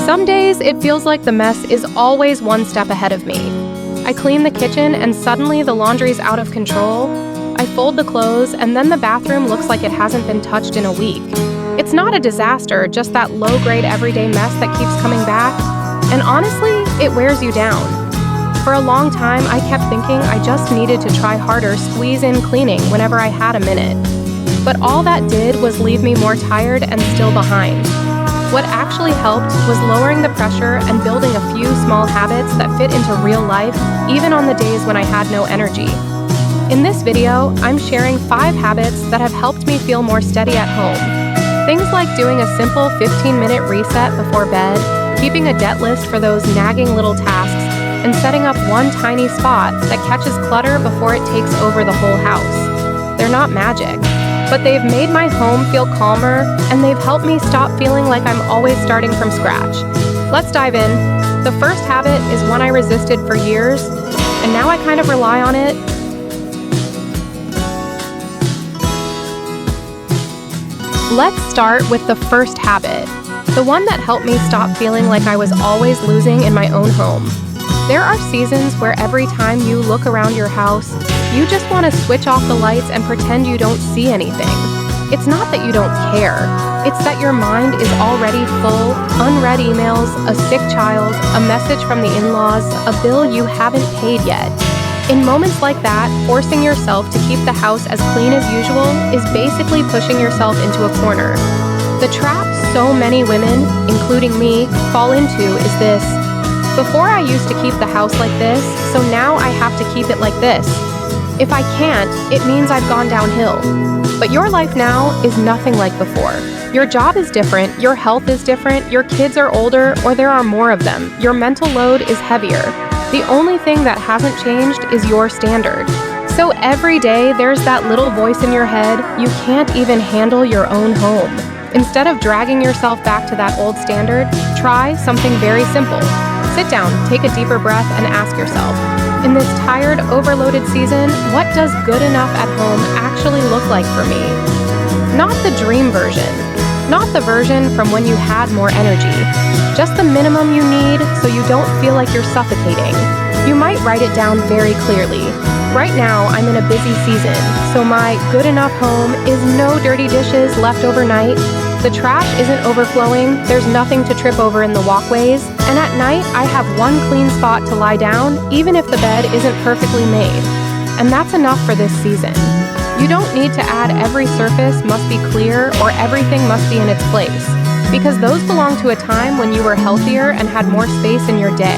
Some days, it feels like the mess is always one step ahead of me. I clean the kitchen and suddenly the laundry's out of control. I fold the clothes and then the bathroom looks like it hasn't been touched in a week. It's not a disaster, just that low-grade everyday mess that keeps coming back. And honestly, it wears you down. For a long time, I kept thinking I just needed to try harder, squeeze in cleaning whenever I had a minute. But all that did was leave me more tired and still behind. What actually helped was lowering the pressure and building a few small habits that fit into real life, even on the days when I had no energy. In this video, I'm sharing 5 habits that have helped me feel more steady at home. Things like doing a simple 15-minute reset before bed, keeping a debt list for those nagging little tasks, and setting up one tiny spot that catches clutter before it takes over the whole house. They're not magic, but they've made my home feel calmer, and they've helped me stop feeling like I'm always starting from scratch. Let's dive in. The first habit is one I resisted for years, and now I kind of rely on it. Let's start with the first habit, the one that helped me stop feeling like I was always losing in my own home. There are seasons where every time you look around your house, you just want to switch off the lights and pretend you don't see anything. It's not that you don't care, it's that your mind is already full, unread emails, a sick child, a message from the in-laws, a bill you haven't paid yet. In moments like that, forcing yourself to keep the house as clean as usual is basically pushing yourself into a corner. The trap so many women, including me, fall into is this: before I used to keep the house like this, so now I have to keep it like this. If I can't, it means I've gone downhill. But your life now is nothing like before. Your job is different, your health is different, your kids are older, or there are more of them. Your mental load is heavier. The only thing that hasn't changed is your standard. So every day there's that little voice in your head, you can't even handle your own home. Instead of dragging yourself back to that old standard, try something very simple. Sit down, take a deeper breath, and ask yourself, in this tired, overloaded season, what does good enough at home actually look like for me? Not the dream version. Not the version from when you had more energy. Just the minimum you need so you don't feel like you're suffocating. You might write it down very clearly. Right now, I'm in a busy season, so my good enough home is no dirty dishes left overnight, the trash isn't overflowing, there's nothing to trip over in the walkways, and at night I have one clean spot to lie down, even if the bed isn't perfectly made. And that's enough for this season. You don't need to add every surface must be clear or everything must be in its place, because those belong to a time when you were healthier and had more space in your day.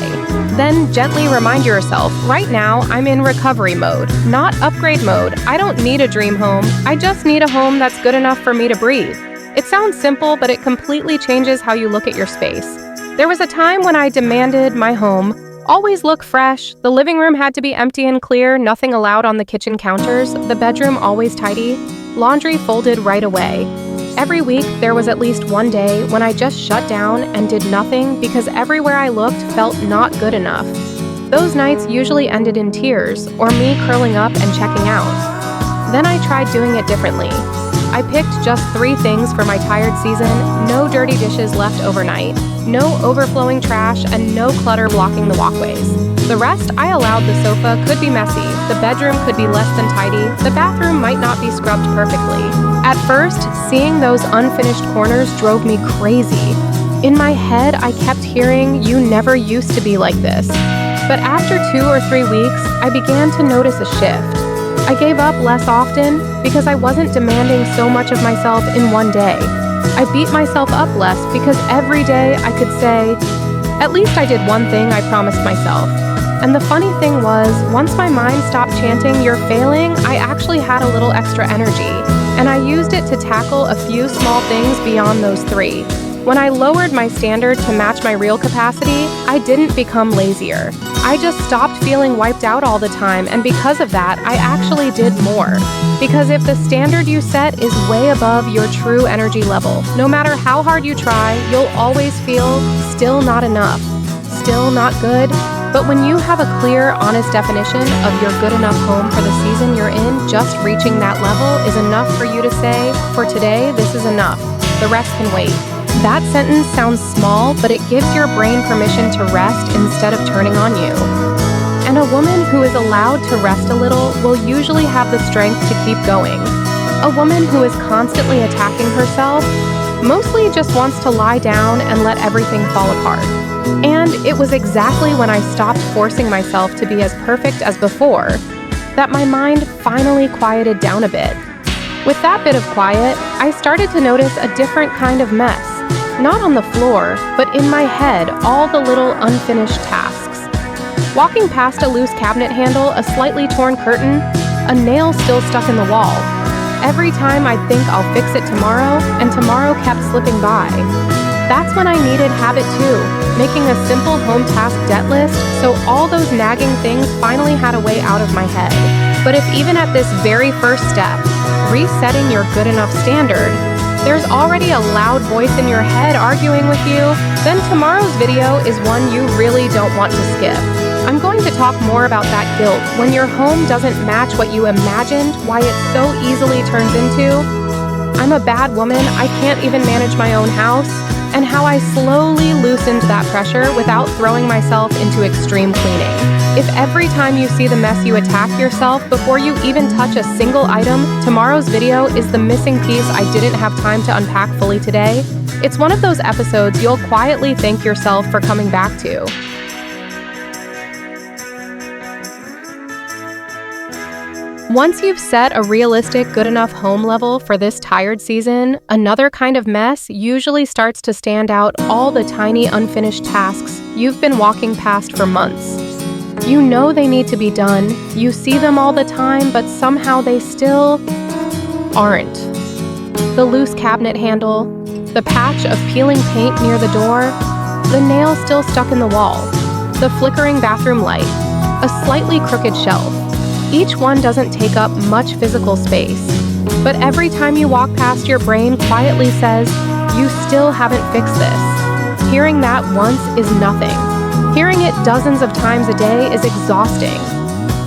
Then gently remind yourself, right now I'm in recovery mode, not upgrade mode. I don't need a dream home, I just need a home that's good enough for me to breathe. It sounds simple, but it completely changes how you look at your space. There was a time when I demanded my home always look fresh, the living room had to be empty and clear, nothing allowed on the kitchen counters, the bedroom always tidy, laundry folded right away. Every week, there was at least one day when I just shut down and did nothing because everywhere I looked felt not good enough. Those nights usually ended in tears or me curling up and checking out. Then I tried doing it differently. I picked just 3 things for my tired season: no dirty dishes left overnight, no overflowing trash, and no clutter blocking the walkways. The rest I allowed. The sofa could be messy, the bedroom could be less than tidy, the bathroom might not be scrubbed perfectly. At first, seeing those unfinished corners drove me crazy. In my head, I kept hearing, "You never used to be like this." But after 2 or 3 weeks, I began to notice a shift. I gave up less often because I wasn't demanding so much of myself in one day. I beat myself up less because every day I could say, at least I did one thing I promised myself. And the funny thing was, once my mind stopped chanting, "You're failing," I actually had a little extra energy, and I used it to tackle a few small things beyond those 3. When I lowered my standard to match my real capacity, I didn't become lazier. I just stopped feeling wiped out all the time, and because of that, I actually did more. Because if the standard you set is way above your true energy level, no matter how hard you try, you'll always feel still not enough, still not good. But when you have a clear, honest definition of your good enough home for the season you're in, just reaching that level is enough for you to say, for today, this is enough. The rest can wait. That sentence sounds small, but it gives your brain permission to rest instead of turning on you. And a woman who is allowed to rest a little will usually have the strength to keep going. A woman who is constantly attacking herself mostly just wants to lie down and let everything fall apart. And it was exactly when I stopped forcing myself to be as perfect as before that my mind finally quieted down a bit. With that bit of quiet, I started to notice a different kind of mess. Not on the floor, but in my head, all the little unfinished tasks. Walking past a loose cabinet handle, a slightly torn curtain, a nail still stuck in the wall. Every time I'd think I'll fix it tomorrow, and tomorrow kept slipping by. That's when I needed habit 2, making a simple home task debt list so all those nagging things finally had a way out of my head. But if even at this very first step, resetting your good enough standard, there's already a loud voice in your head arguing with you, then tomorrow's video is one you really don't want to skip. I'm going to talk more about that guilt when your home doesn't match what you imagined, why it so easily turns into I'm a bad woman, I can't even manage my own house, and how I slowly loosened that pressure without throwing myself into extreme cleaning. If every time you see the mess you attack yourself before you even touch a single item, tomorrow's video is the missing piece I didn't have time to unpack fully today, it's one of those episodes you'll quietly thank yourself for coming back to. Once you've set a realistic, good enough home level for this tired season, another kind of mess usually starts to stand out all the tiny unfinished tasks you've been walking past for months. You know they need to be done, you see them all the time, but somehow they still aren't. The loose cabinet handle, the patch of peeling paint near the door, the nail still stuck in the wall, the flickering bathroom light, a slightly crooked shelf. Each one doesn't take up much physical space, but every time you walk past, your brain quietly says, you still haven't fixed this. Hearing that once is nothing. Hearing it dozens of times a day is exhausting.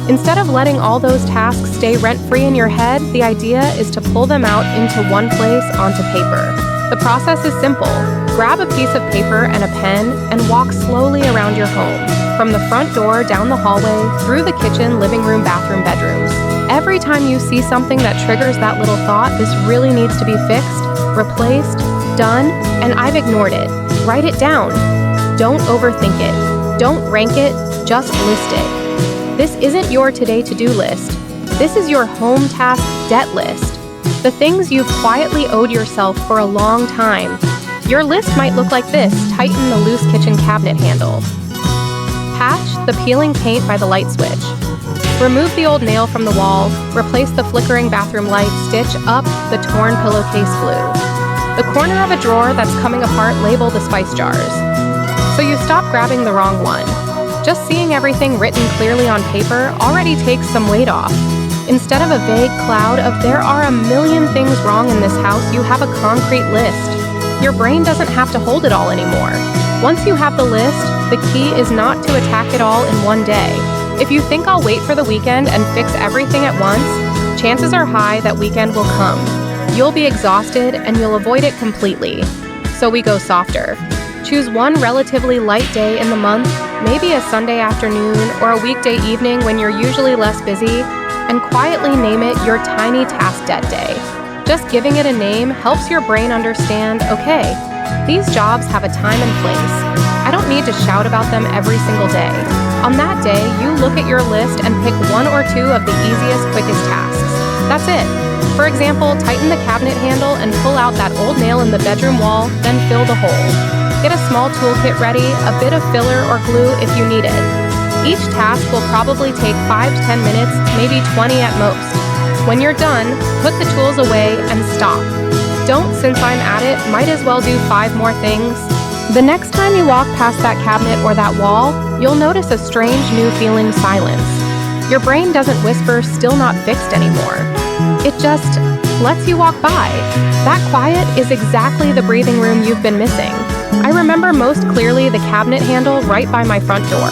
Instead of letting all those tasks stay rent-free in your head, the idea is to pull them out into one place onto paper. The process is simple. Grab a piece of paper and a pen and walk slowly around your home. From the front door, down the hallway, through the kitchen, living room, bathroom, bedrooms. Every time you see something that triggers that little thought, this really needs to be fixed, replaced, done, and I've ignored it. Write it down. Don't overthink it. Don't rank it, just list it. This isn't your today to-do list. This is your home task debt list. The things you've quietly owed yourself for a long time. Your list might look like this. Tighten the loose kitchen cabinet handle. Patch the peeling paint by the light switch. Remove the old nail from the wall. Replace the flickering bathroom light. Stitch up the torn pillowcase glue. The corner of a drawer that's coming apart, label the spice jars. So you stop grabbing the wrong one. Just seeing everything written clearly on paper already takes some weight off. Instead of a vague cloud of there are a million things wrong in this house, you have a concrete list. Your brain doesn't have to hold it all anymore. Once you have the list, the key is not to attack it all in one day. If you think I'll wait for the weekend and fix everything at once, chances are high that weekend will come. You'll be exhausted and you'll avoid it completely. So we go softer. Choose one relatively light day in the month, maybe a Sunday afternoon or a weekday evening when you're usually less busy, and quietly name it your tiny task debt day. Just giving it a name helps your brain understand, okay, these jobs have a time and place. I don't need to shout about them every single day. On that day, you look at your list and pick one or two of the easiest, quickest tasks. That's it. For example, tighten the cabinet handle and pull out that old nail in the bedroom wall, then fill the hole. Get a small toolkit ready, a bit of filler or glue if you need it. Each task will probably take 5 to 10 minutes, maybe 20 at most. When you're done, put the tools away and stop. Don't, since I'm at it, might as well do 5 more things. The next time you walk past that cabinet or that wall, you'll notice a strange new feeling silence. Your brain doesn't whisper, still not fixed anymore. It just lets you walk by. That quiet is exactly the breathing room you've been missing. I remember most clearly the cabinet handle right by my front door.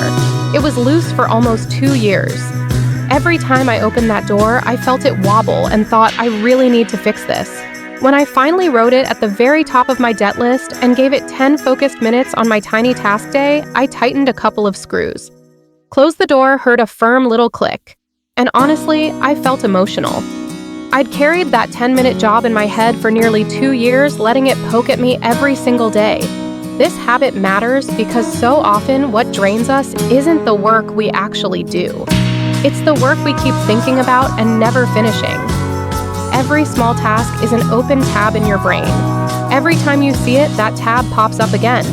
It was loose for almost 2 years. Every time I opened that door, I felt it wobble and thought, I really need to fix this. When I finally wrote it at the very top of my debt list and gave it 10 focused minutes on my tiny task day, I tightened a couple of screws. Closed the door, heard a firm little click. And honestly, I felt emotional. I'd carried that 10-minute job in my head for nearly 2 years, letting it poke at me every single day. This habit matters because so often what drains us isn't the work we actually do. It's the work we keep thinking about and never finishing. Every small task is an open tab in your brain. Every time you see it, that tab pops up again.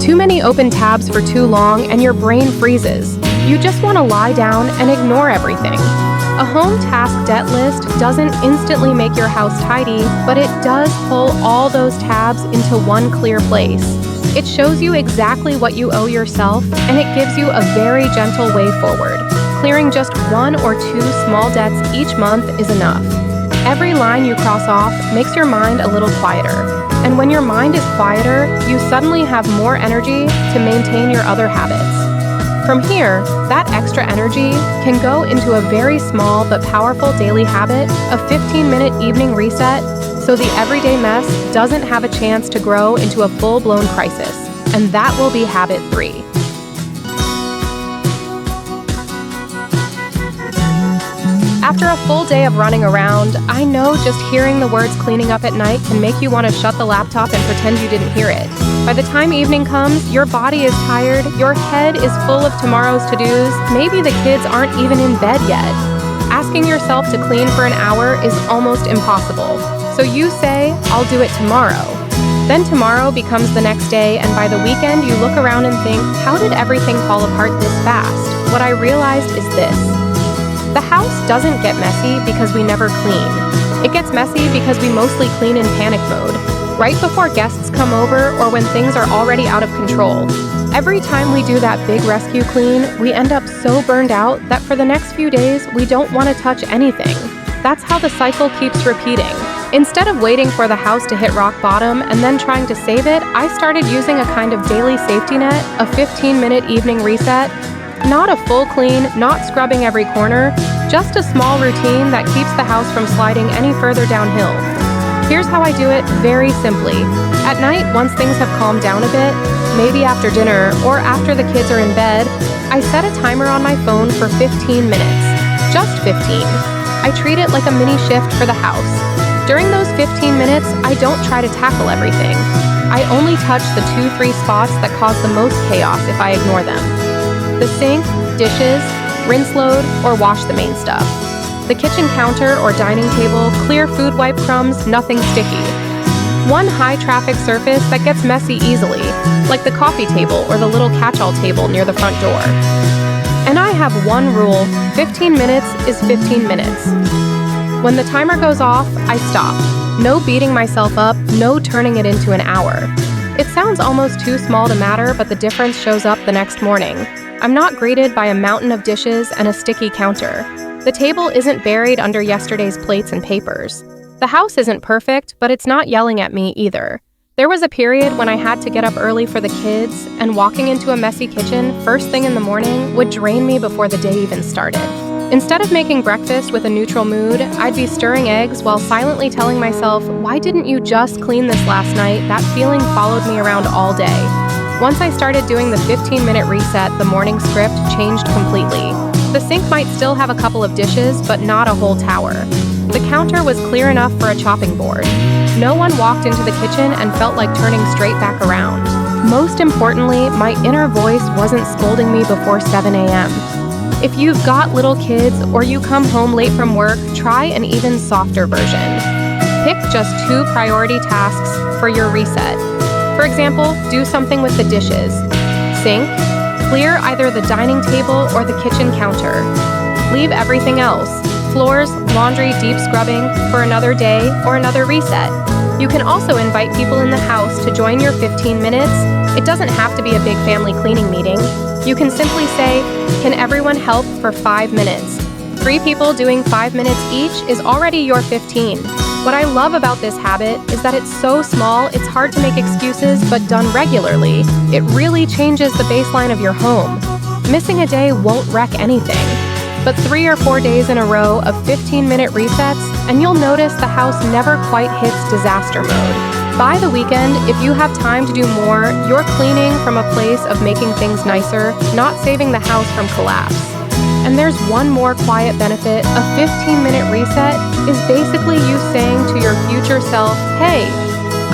Too many open tabs for too long and your brain freezes. You just want to lie down and ignore everything. A home task debt list doesn't instantly make your house tidy, but it does pull all those tabs into one clear place. It shows you exactly what you owe yourself, and it gives you a very gentle way forward. Clearing just 1 or 2 small debts each month is enough. Every line you cross off makes your mind a little quieter. And when your mind is quieter, you suddenly have more energy to maintain your other habits. From here, that extra energy can go into a very small but powerful daily habit, a 15-minute evening reset, so the everyday mess doesn't have a chance to grow into a full-blown crisis. And that will be habit 3. After a full day of running around, I know just hearing the words cleaning up at night can make you want to shut the laptop and pretend you didn't hear it. By the time evening comes, your body is tired, your head is full of tomorrow's to-dos, maybe the kids aren't even in bed yet. Asking yourself to clean for an hour is almost impossible. So you say, I'll do it tomorrow. Then tomorrow becomes the next day, and by the weekend you look around and think, how did everything fall apart this fast? What I realized is this. The house doesn't get messy because we never clean. It gets messy because we mostly clean in panic mode, right before guests come over or when things are already out of control. Every time we do that big rescue clean, we end up so burned out that for the next few days, we don't want to touch anything. That's how the cycle keeps repeating. Instead of waiting for the house to hit rock bottom and then trying to save it, I started using a kind of daily safety net, a 15-minute evening reset. Not a full clean, not scrubbing every corner, just a small routine that keeps the house from sliding any further downhill. Here's how I do it very simply. At night, once things have calmed down a bit, maybe after dinner or after the kids are in bed, I set a timer on my phone for 15 minutes. Just 15. I treat it like a mini shift for the house. During those 15 minutes, I don't try to tackle everything. I only touch the 2-3 spots that cause the most chaos if I ignore them. The sink, dishes, rinse load, or wash the main stuff. The kitchen counter or dining table, clear food wipe crumbs, nothing sticky. One high-traffic surface that gets messy easily, like the coffee table or the little catch-all table near the front door. And I have one rule, 15 minutes is 15 minutes. When the timer goes off, I stop. No beating myself up, no turning it into an hour. It sounds almost too small to matter, but the difference shows up the next morning. I'm not greeted by a mountain of dishes and a sticky counter. The table isn't buried under yesterday's plates and papers. The house isn't perfect, but it's not yelling at me either. There was a period when I had to get up early for the kids, and walking into a messy kitchen first thing in the morning would drain me before the day even started. Instead of making breakfast with a neutral mood, I'd be stirring eggs while silently telling myself, why didn't you just clean this last night? That feeling followed me around all day. Once I started doing the 15-minute reset, the morning script changed completely. The sink might still have a couple of dishes, but not a whole tower. The counter was clear enough for a chopping board. No one walked into the kitchen and felt like turning straight back around. Most importantly, my inner voice wasn't scolding me before 7 a.m. If you've got little kids or you come home late from work, try an even softer version. Pick just 2 priority tasks for your reset. For example, do something with the dishes. Sink, clear either the dining table or the kitchen counter. Leave everything else, floors, laundry, deep scrubbing, for another day or another reset. You can also invite people in the house to join your 15 minutes. It doesn't have to be a big family cleaning meeting. You can simply say, can everyone help for 5 minutes? 3 people doing 5 minutes each is already your 15. What I love about this habit is that it's so small, it's hard to make excuses, but done regularly, it really changes the baseline of your home. Missing a day won't wreck anything. But 3 or 4 days in a row of 15-minute resets, and you'll notice the house never quite hits disaster mode. By the weekend, if you have time to do more, you're cleaning from a place of making things nicer, not saving the house from collapse. And there's one more quiet benefit. A 15-minute reset is basically you saying to your future self, hey,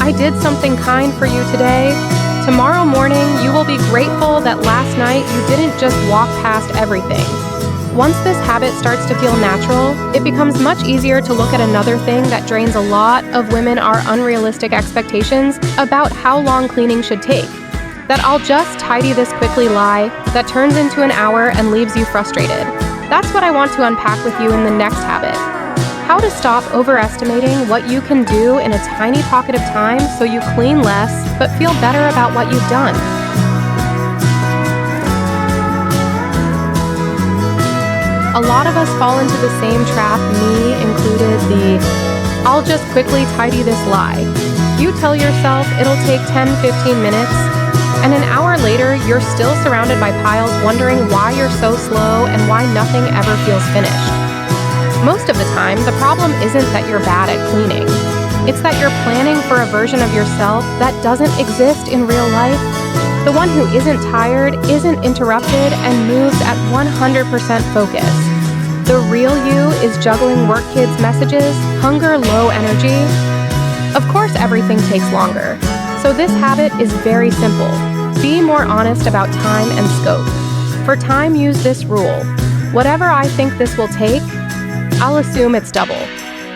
I did something kind for you today. Tomorrow morning, you will be grateful that last night you didn't just walk past everything. Once this habit starts to feel natural, it becomes much easier to look at another thing that drains a lot of women our unrealistic expectations about how long cleaning should take. That I'll just tidy this quickly lie that turns into an hour and leaves you frustrated. That's what I want to unpack with you in the next habit. How to stop overestimating what you can do in a tiny pocket of time so you clean less but feel better about what you've done. A lot of us fall into the same trap, me included, I'll just quickly tidy this lie. You tell yourself it'll take 10-15 minutes, and an hour later you're still surrounded by piles wondering why you're so slow and why nothing ever feels finished. Most of the time, the problem isn't that you're bad at cleaning. It's that you're planning for a version of yourself that doesn't exist in real life. The one who isn't tired, isn't interrupted, and moves at 100% focus. The real you is juggling work kids' messages, hunger, low energy. Of course, everything takes longer. So this habit is very simple. Be more honest about time and scope. For time, use this rule. Whatever I think this will take, I'll assume it's double.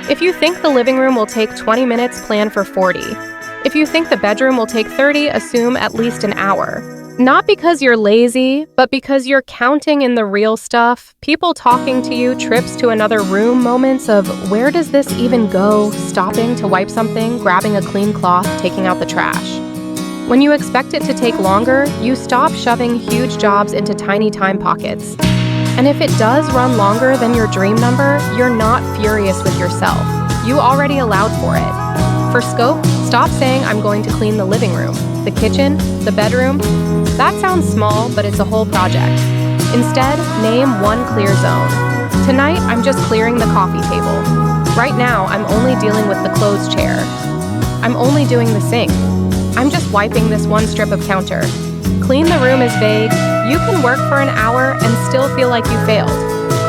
If you think the living room will take 20 minutes, plan for 40. If you think the bedroom will take 30, assume at least an hour. Not because you're lazy, but because you're counting in the real stuff, people talking to you, trips to another room, moments of where does this even go, stopping to wipe something, grabbing a clean cloth, taking out the trash. When you expect it to take longer, you stop shoving huge jobs into tiny time pockets. And if it does run longer than your dream number, you're not furious with yourself. You already allowed for it. For scope, stop saying I'm going to clean the living room, the kitchen, the bedroom. That sounds small, but it's a whole project. Instead, name one clear zone. Tonight, I'm just clearing the coffee table. Right now, I'm only dealing with the clothes chair. I'm only doing the sink. I'm just wiping this one strip of counter. Clean the room is vague. You can work for an hour and still feel like you failed.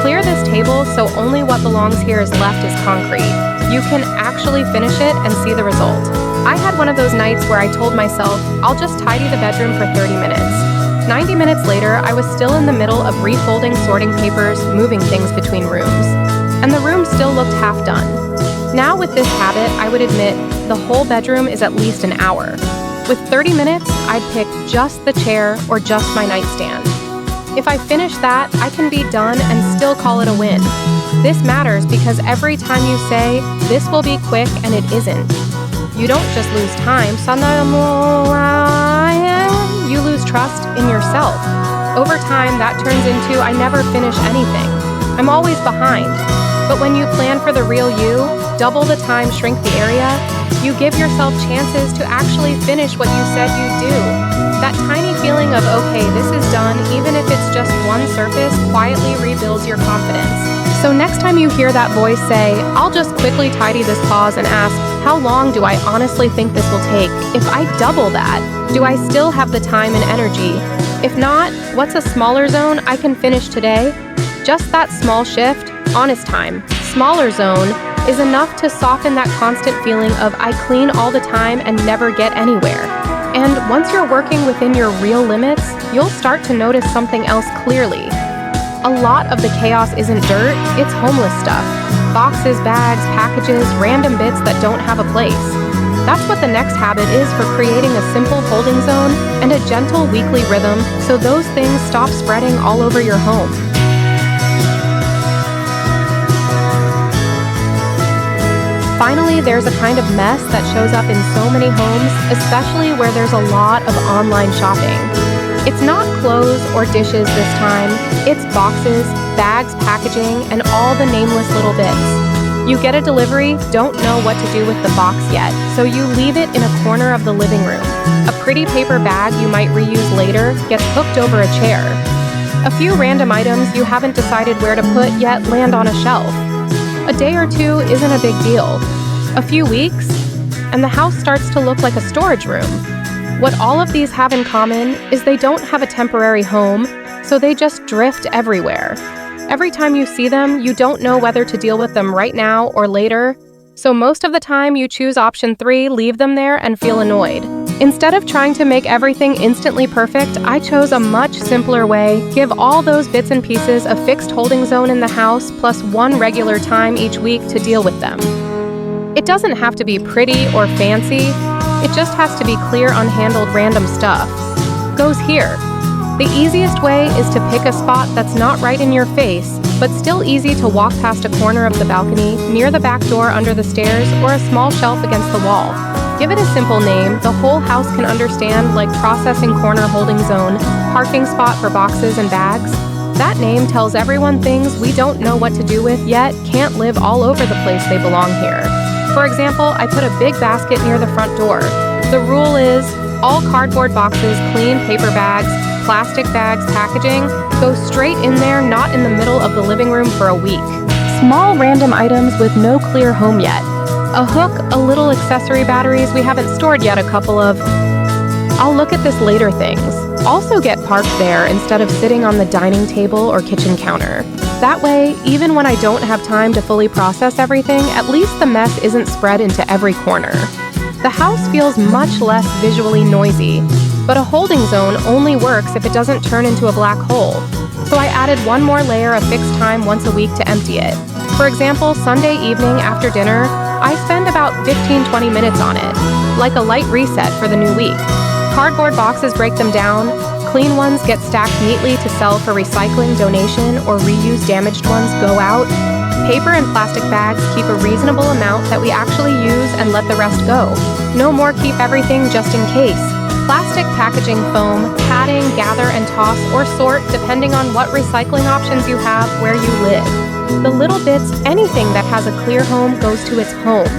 Clear this table so only what belongs here is left is concrete. You can actually finish it and see the result. I had one of those nights where I told myself, I'll just tidy the bedroom for 30 minutes. 90 minutes later, I was still in the middle of refolding sorting papers, moving things between rooms. And the room still looked half done. Now with this habit, I would admit the whole bedroom is at least an hour. With 30 minutes, I'd pick just the chair or just my nightstand. If I finish that, I can be done and still call it a win. This matters because every time you say, this will be quick, and it isn't. You don't just lose time, you lose trust in yourself. Over time, that turns into, I never finish anything. I'm always behind. But when you plan for the real you, double the time, shrink the area, you give yourself chances to actually finish what you said you'd do. That tiny feeling of, okay, this is done, even if it's just one surface, quietly rebuilds your confidence. So next time you hear that voice say, I'll just quickly tidy this, pause and ask, how long do I honestly think this will take? If I double that, do I still have the time and energy? If not, what's a smaller zone I can finish today? Just that small shift, honest time, smaller zone, is enough to soften that constant feeling of I clean all the time and never get anywhere. And once you're working within your real limits, you'll start to notice something else clearly. A lot of the chaos isn't dirt, it's homeless stuff. Boxes, bags, packages, random bits that don't have a place. That's what the next habit is for creating a simple holding zone and a gentle weekly rhythm so those things stop spreading all over your home. Finally, there's a kind of mess that shows up in so many homes, especially where there's a lot of online shopping. It's not clothes or dishes this time, it's boxes, bags, packaging, and all the nameless little bits. You get a delivery, don't know what to do with the box yet, so you leave it in a corner of the living room. A pretty paper bag you might reuse later gets hooked over a chair. A few random items you haven't decided where to put yet land on a shelf. A day or two isn't a big deal. A few weeks, and the house starts to look like a storage room. What all of these have in common is they don't have a temporary home, so they just drift everywhere. Every time you see them, you don't know whether to deal with them right now or later, so most of the time you choose option 3, leave them there and feel annoyed. Instead of trying to make everything instantly perfect, I chose a much simpler way: give all those bits and pieces a fixed holding zone in the house plus one regular time each week to deal with them. It doesn't have to be pretty or fancy, it just has to be clear, unhandled random stuff. Goes here. The easiest way is to pick a spot that's not right in your face, but still easy to walk past a corner of the balcony, near the back door under the stairs, or a small shelf against the wall. Give it a simple name the whole house can understand, like processing corner holding zone, parking spot for boxes and bags. That name tells everyone things we don't know what to do with yet can't live all over the place they belong here. For example, I put a big basket near the front door. The rule is, all cardboard boxes, clean paper bags, plastic bags, packaging, go straight in there, not in the middle of the living room for a week. Small random items with no clear home yet. A hook, a little accessory batteries we haven't stored yet, a couple of I'll look at this later things. Also get parked there instead of sitting on the dining table or kitchen counter. That way, even when I don't have time to fully process everything, at least the mess isn't spread into every corner. The house feels much less visually noisy, but a holding zone only works if it doesn't turn into a black hole. So I added one more layer of fixed time once a week to empty it. For example, Sunday evening after dinner, I spend about 15-20 minutes on it, like a light reset for the new week. Cardboard boxes break them down, clean ones get stacked neatly to sell for recycling, donation, or reuse, damaged ones go out. Paper and plastic bags keep a reasonable amount that we actually use and let the rest go. No more keep everything just in case. Plastic packaging, foam, padding, gather and toss or sort depending on what recycling options you have where you live. The little bits, anything that has a clear home goes to its home.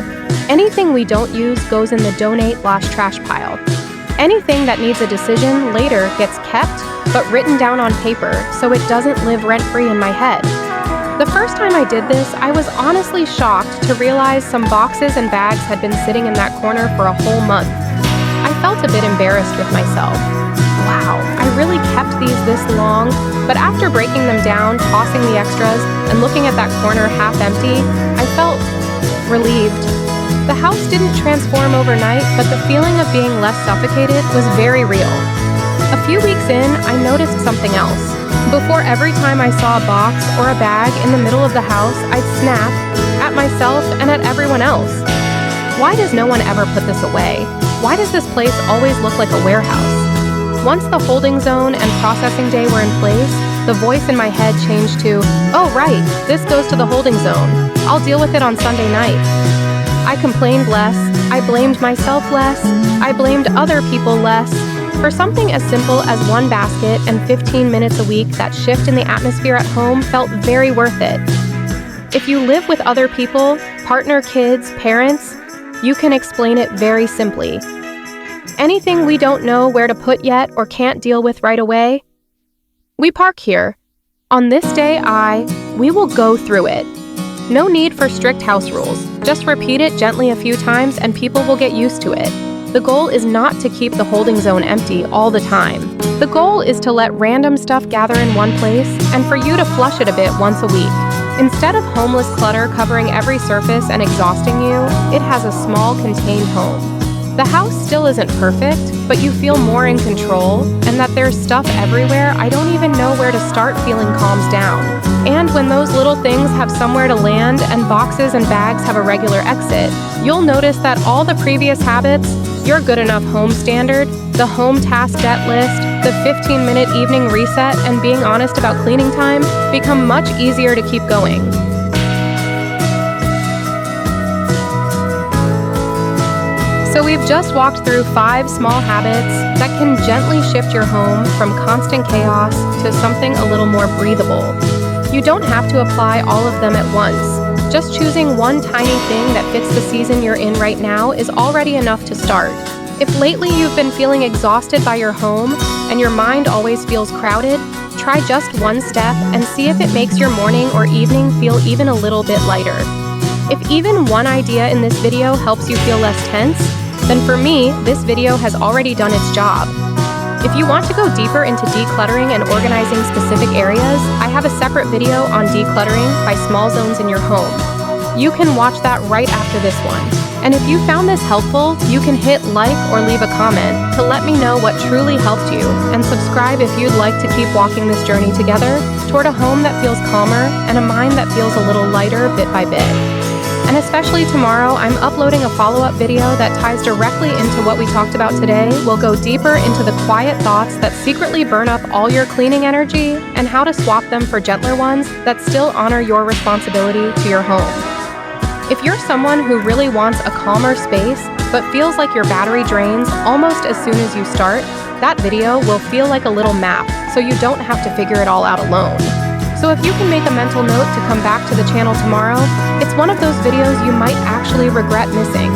Anything we don't use goes in the donate/trash pile. Anything that needs a decision later gets kept, but written down on paper so it doesn't live rent-free in my head. The first time I did this, I was honestly shocked to realize some boxes and bags had been sitting in that corner for a whole month. I felt a bit embarrassed with myself. Wow, I really kept these this long, but after breaking them down, tossing the extras, and looking at that corner half empty, I felt relieved. The house didn't transform overnight, but the feeling of being less suffocated was very real. A few weeks in, I noticed something else. Before, every time I saw a box or a bag in the middle of the house, I'd snap at myself and at everyone else. Why does no one ever put this away? Why does this place always look like a warehouse? Once the holding zone and processing day were in place, the voice in my head changed to, oh right, this goes to the holding zone. I'll deal with it on Sunday night. I complained less, I blamed myself less, I blamed other people less. For something as simple as one basket and 15 minutes a week, that shift in the atmosphere at home felt very worth it. If you live with other people, partner, kids, parents, you can explain it very simply. Anything we don't know where to put yet or can't deal with right away, we park here. On this day, we will go through it. No need for strict house rules. Just repeat it gently a few times and people will get used to it. The goal is not to keep the holding zone empty all the time. The goal is to let random stuff gather in one place and for you to flush it a bit once a week. Instead of homeless clutter covering every surface and exhausting you, it has a small, contained home. The house still isn't perfect, but you feel more in control, and that there's stuff everywhere I don't even know where to start feeling calms down. And when those little things have somewhere to land and boxes and bags have a regular exit, you'll notice that all the previous habits, your good enough home standard, the home task debt list, the 15-minute evening reset, and being honest about cleaning time become much easier to keep going. So we've just walked through 5 small habits that can gently shift your home from constant chaos to something a little more breathable. You don't have to apply all of them at once. Just choosing one tiny thing that fits the season you're in right now is already enough to start. If lately you've been feeling exhausted by your home and your mind always feels crowded, Try just one step and see if it makes your morning or evening feel even a little bit lighter. If even one idea in this video helps you feel less tense, then for me, this video has already done its job. If you want to go deeper into decluttering and organizing specific areas, I have a separate video on decluttering by small zones in your home. You can watch that right after this one. And if you found this helpful, you can hit like or leave a comment to let me know what truly helped you, and subscribe if you'd like to keep walking this journey together toward a home that feels calmer and a mind that feels a little lighter bit by bit. And especially tomorrow, I'm uploading a follow-up video that ties directly into what we talked about today. We'll go deeper into the quiet thoughts that secretly burn up all your cleaning energy and how to swap them for gentler ones that still honor your responsibility to your home. If you're someone who really wants a calmer space, but feels like your battery drains almost as soon as you start, that video will feel like a little map, so you don't have to figure it all out alone. So if you can make a mental note to come back to the channel tomorrow, it's one of those videos you might actually regret missing.